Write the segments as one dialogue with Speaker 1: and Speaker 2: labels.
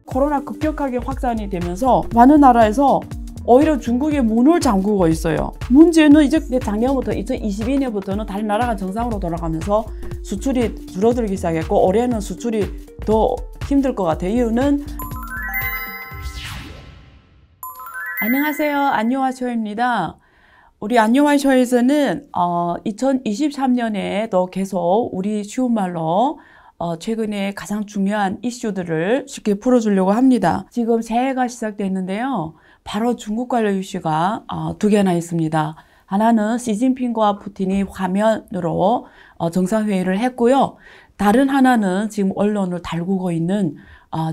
Speaker 1: 코로나 급격하게 확산이 되면서 많은 나라에서 오히려 중국의 문을 잠그고 있어요. 문제는 이제 작년부터 2022년부터는 다른 나라가 정상으로 돌아가면서 수출이 줄어들기 시작했고 올해는 수출이 더 힘들 것 같아요. 이유는 안녕하세요. 안녕하쇼입니다. 우리 안녕하쇼에서는 2023년에도 계속 우리 쉬운 말로 최근에 가장 중요한 이슈들을 쉽게 풀어주려고 합니다. 지금 새해가 시작됐는데요. 바로 중국 관련 이슈가 두 개나 있습니다. 하나는 시진핑과 푸틴이 화면으로 정상회의를 했고요. 다른 하나는 지금 언론을 달구고 있는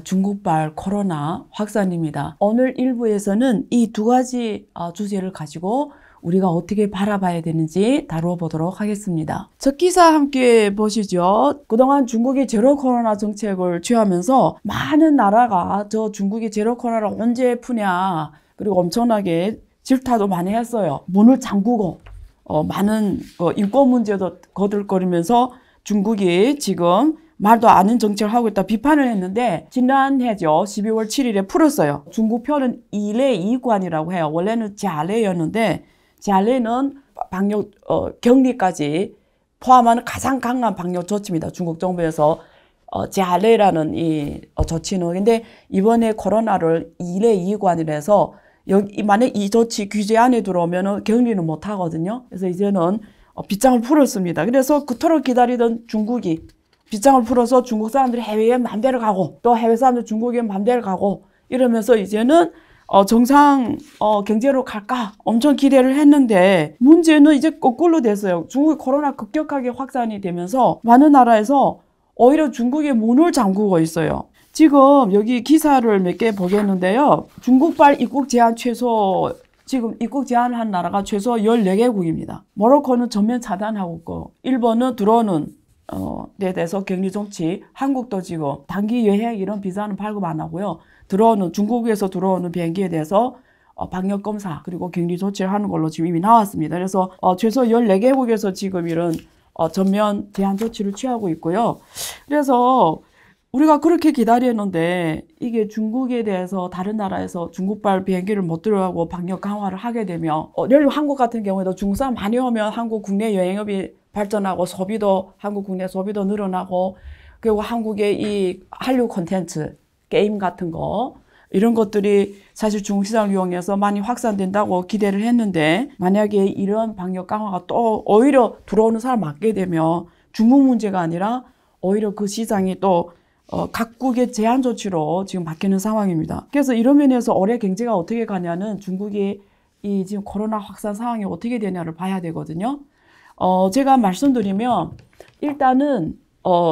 Speaker 1: 중국발 코로나 확산입니다. 오늘 1부에서는 이 두 가지 주제를 가지고 우리가 어떻게 바라봐야 되는지 다뤄보도록 하겠습니다. 첫 기사 함께 보시죠. 그동안 중국이 제로 코로나 정책을 취하면서 많은 나라가 저 중국이 제로 코로나를 언제 푸냐, 그리고 엄청나게 질타도 많이 했어요. 문을 잠그고 많은 인권 문제도 거들거리면서 중국이 지금 말도 안 하는 정책을 하고 있다 비판을 했는데 지난해죠. 12월 7일에 풀었어요. 중국 표는 1례 2관이라고 해요. 원래는 자례였는데 자례는 방역 격리까지 포함하는 가장 강한 방역 조치입니다. 중국 정부에서 자례라는 이 조치는. 근데 이번에 코로나를 1례 2관이라 해서 만약 이 조치 규제 안에 들어오면 격리는 못 하거든요. 그래서 이제는 빗장을 풀었습니다. 그래서 그토록 기다리던 중국이 빗장을 풀어서 중국 사람들이 해외에 맘대로 가고 또 해외 사람들 중국에 맘대로 가고 이러면서 이제는 정상 경제로 갈까 엄청 기대를 했는데 문제는 이제 거꾸로 됐어요. 중국 코로나 급격하게 확산이 되면서 많은 나라에서 오히려 중국의 문을 잠그고 있어요. 지금 여기 기사를 몇 개 보겠는데요. 중국발 입국 제한 지금 입국 제한한 나라가 최소 14개국입니다. 모로코는 전면 차단하고 있고 일본은 들어오는 데 대해서 격리 정치, 한국도 지금 단기 여행 이런 비자는 발급 안 하고요. 중국에서 들어오는 비행기에 대해서 방역 검사 그리고 격리 조치를 하는 걸로 지금 이미 나왔습니다. 그래서 최소 14개국에서 지금 이런 전면 제한 조치를 취하고 있고요. 그래서 우리가 그렇게 기다렸는데 이게 중국에 대해서 다른 나라에서 중국발 비행기를 못 들어가고 방역 강화를 하게 되면 예를 들어 한국 같은 경우에도 중국 사람 많이 오면 한국 국내 여행업이 발전하고 한국 국내 소비도 늘어나고 그리고 한국의 이 한류 콘텐츠 게임 같은 거 이런 것들이 사실 중국 시장을 이용해서 많이 확산된다고 기대를 했는데 만약에 이런 방역 강화가 또 오히려 들어오는 사람 막게 되면 중국 문제가 아니라 오히려 그 시장이 또 각국의 제한 조치로 지금 바뀌는 상황입니다. 그래서 이런 면에서 올해 경제가 어떻게 가냐는 중국이 이 지금 코로나 확산 상황이 어떻게 되냐를 봐야 되거든요. 제가 말씀드리면 일단은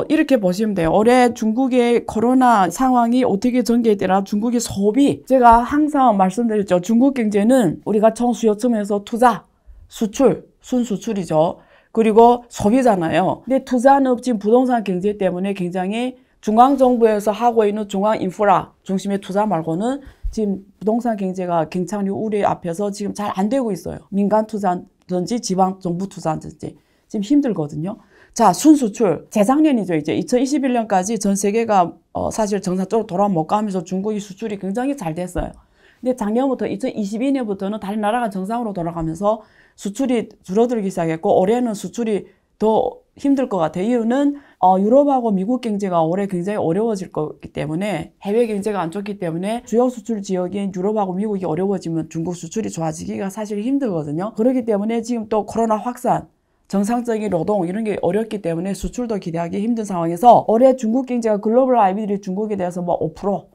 Speaker 1: 이렇게 보시면 돼요. 올해 중국의 코로나 상황이 어떻게 전개되나 중국의 소비. 제가 항상 말씀드렸죠. 중국 경제는 우리가 총수요층에서 투자, 수출, 순수출이죠. 그리고 소비잖아요. 근데 투자는 지금 부동산 경제 때문에 굉장히 중앙정부에서 하고 있는 중앙 인프라 중심의 투자 말고는 지금 부동산 경제가 경착륙 우려 앞에서 지금 잘 안 되고 있어요. 민간 투자든지 지방 정부 투자든지 지금 힘들거든요. 자, 순수출. 재작년이죠. 이제 2021년까지 전 세계가 사실 정상적으로 돌아 못 가면서 중국의 수출이 굉장히 잘 됐어요. 근데 작년부터 2022년부터는 다른 나라가 정상으로 돌아가면서 수출이 줄어들기 시작했고 올해는 수출이 더 힘들 것 같아요. 이유는 유럽하고 미국 경제가 올해 굉장히 어려워질 거기 때문에 해외 경제가 안 좋기 때문에 주요 수출 지역인 유럽하고 미국이 어려워지면 중국 수출이 좋아지기가 사실 힘들거든요. 그렇기 때문에 지금 또 코로나 확산 정상적인 노동 이런 게 어렵기 때문에 수출도 기대하기 힘든 상황에서 올해 중국 경제가 글로벌 IB들이 중국에 대해서 뭐 5%,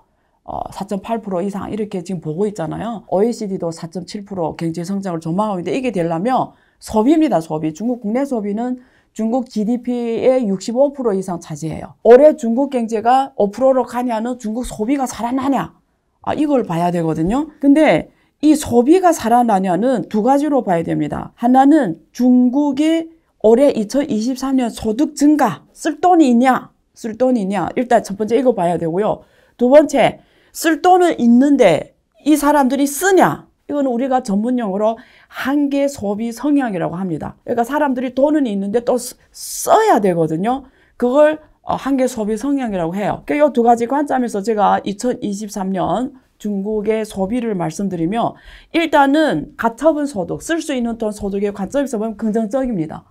Speaker 1: 4.8% 이상 이렇게 지금 보고 있잖아요. OECD도 4.7% 경제 성장을 전망하고 있는데 이게 되려면 소비입니다. 소비. 중국 국내 소비는 중국 GDP의 65% 이상 차지해요. 올해 중국 경제가 5%로 가냐는 중국 소비가 살아나냐. 이걸 봐야 되거든요. 근데 이 소비가 살아나냐는 두 가지로 봐야 됩니다. 하나는 중국이 올해 2023년 소득 증가, 쓸 돈이 있냐? 일단 첫 번째 이거 봐야 되고요. 두 번째, 쓸 돈은 있는데 이 사람들이 쓰냐? 이건 우리가 전문용어로 한계 소비 성향이라고 합니다. 그러니까 사람들이 돈은 있는데 또 써야 되거든요. 그걸 한계 소비 성향이라고 해요. 그러니까 이 두 가지 관점에서 제가 2023년 중국의 소비를 말씀드리며, 일단은 가처분 소득, 쓸 수 있는 돈 소득의 관점에서 보면 긍정적입니다.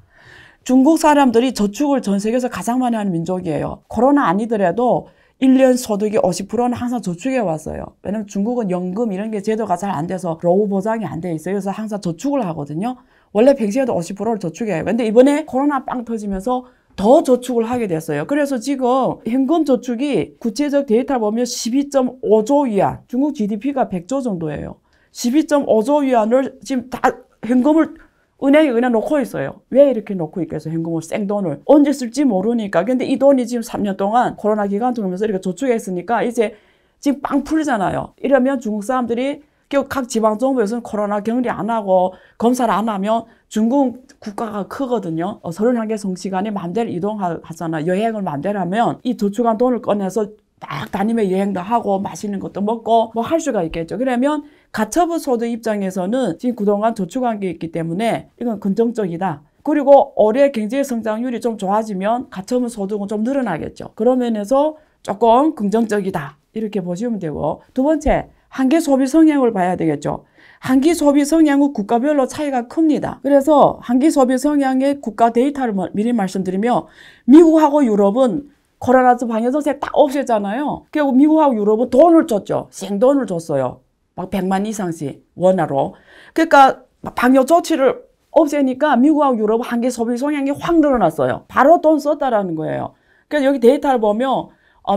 Speaker 1: 중국 사람들이 저축을 전 세계에서 가장 많이 하는 민족이에요. 코로나 아니더라도 1년 소득이 50%는 항상 저축해 왔어요. 왜냐면 중국은 연금 이런 게 제도가 잘 안 돼서 노후 보장이 안 돼 있어요. 그래서 항상 저축을 하거든요. 원래 평시에도 50%를 저축해요. 근데 이번에 코로나 빵 터지면서 더 저축을 하게 됐어요. 그래서 지금 현금 저축이 구체적 데이터를 보면 12.5조 위안, 중국 GDP가 100조 정도예요. 12.5조 위안을 지금 다 현금을 은행에 그냥 놓고 있어요. 왜 이렇게 놓고 있겠어요? 현금을, 생돈을. 언제 쓸지 모르니까. 근데 이 돈이 지금 3년 동안 코로나 기간 동안에서 이렇게 저축했으니까 이제 지금 빵 풀리잖아요. 이러면 중국 사람들이 각 지방정부에서는 코로나 격리 안 하고 검사를 안 하면 중국 국가가 크거든요. 31개 성시간에 마음대로 이동하잖아. 여행을 마음대로 하면 이 저축한 돈을 꺼내서 딱 다니며 여행도 하고 맛있는 것도 먹고 뭐 할 수가 있겠죠. 그러면 가처분 소득 입장에서는 지금 그동안 저축한 게 있기 때문에 이건 긍정적이다. 그리고 올해 경제 성장률이 좀 좋아지면 가처분 소득은 좀 늘어나겠죠. 그런 면에서 조금 긍정적이다. 이렇게 보시면 되고, 두 번째, 한계 소비 성향을 봐야 되겠죠. 한계 소비 성향은 국가별로 차이가 큽니다. 그래서 한계 소비 성향의 국가 데이터를 미리 말씀드리면, 미국하고 유럽은 코로나 방역 정책 딱 없앴잖아요. 그리고 미국하고 유럽은 돈을 줬죠. 생돈을 줬어요. 막 100만 이상씩 원화로. 그러니까 방역 조치를 없애니까 미국하고 유럽은 한계 소비 성향이 확 늘어났어요. 바로 돈 썼다라는 거예요. 그래서 여기 데이터를 보면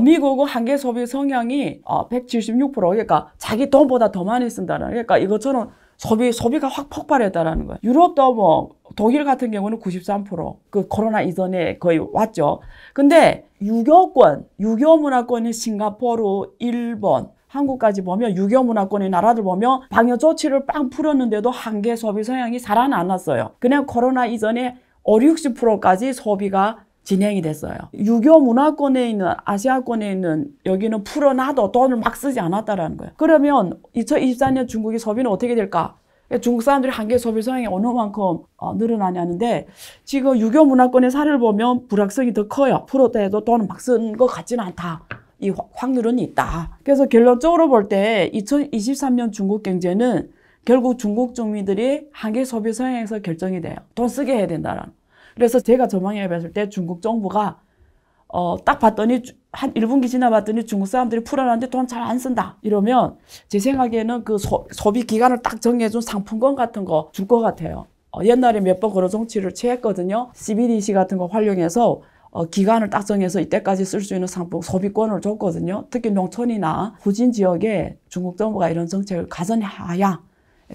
Speaker 1: 미국은 한계 소비 성향이 176%, 그러니까 자기 돈보다 더 많이 쓴다는, 그러니까 이것처럼 소비가 확 폭발했다라는 거예요. 유럽도 뭐 독일 같은 경우는 93%, 그 코로나 이전에 거의 왔죠. 근데 유교 문화권인 싱가포르, 일본, 한국까지 보면 유교 문화권의 나라들 보면 방역 조치를 빵 풀었는데도 한계 소비 성향이 살아남았어요. 그냥 코로나 이전에 50, 60%까지 소비가 진행이 됐어요. 유교 문화권에 있는, 아시아권에 있는 여기는 풀어놔도 돈을 막 쓰지 않았다라는 거예요. 그러면 2024년 중국의 소비는 어떻게 될까? 중국 사람들이 한계 소비 성향이 어느 만큼 늘어나냐는데, 지금 유교 문화권의 사례를 보면 불확성이 더 커요. 풀었다 해도 돈을 막 쓴 것 같지는 않다. 이 확률은 있다. 그래서 결론적으로 볼 때 2023년 중국 경제는 결국 중국 주민들이 한계 소비 성향에서 결정이 돼요. 돈 쓰게 해야 된다는. 그래서 제가 전망해 봤을 때 중국 정부가 딱 봤더니 한 1분기 지나봤더니 중국 사람들이 풀어놨는데 돈 잘 안 쓴다. 이러면 제 생각에는 그 소비 기간을 딱 정해준 상품권 같은 거 줄 것 같아요. 옛날에 몇 번 그런 정치를 취했거든요. CBDC 같은 거 활용해서 기간을 딱 정해서 이때까지 쓸 수 있는 상품, 소비권을 줬거든요. 특히 농촌이나 후진 지역에 중국 정부가 이런 정책을 가전하야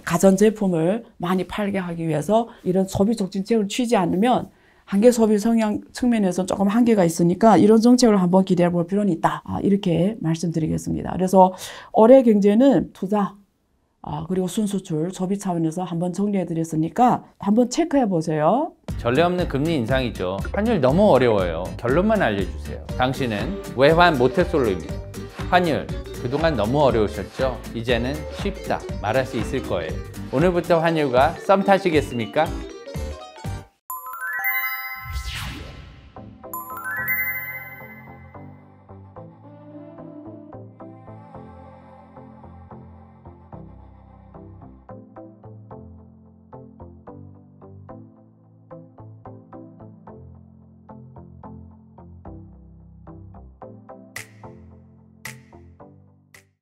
Speaker 1: 가전제품을 많이 팔게 하기 위해서 이런 소비 촉진책을 취지 않으면 한계 소비 성향 측면에서 조금 한계가 있으니까 이런 정책을 한번 기대해 볼 필요는 있다. 이렇게 말씀드리겠습니다. 그래서 올해 경제는 투자, 그리고 순수출, 소비 차원에서 한번 정리해 드렸으니까 한번 체크해 보세요.
Speaker 2: 전례 없는 금리 인상이죠. 환율 너무 어려워요. 결론만 알려주세요. 당신은 외환 모태솔로입니다. 환율 그동안 너무 어려우셨죠? 이제는 쉽다 말할 수 있을 거예요. 오늘부터 환율과 썸 타시겠습니까?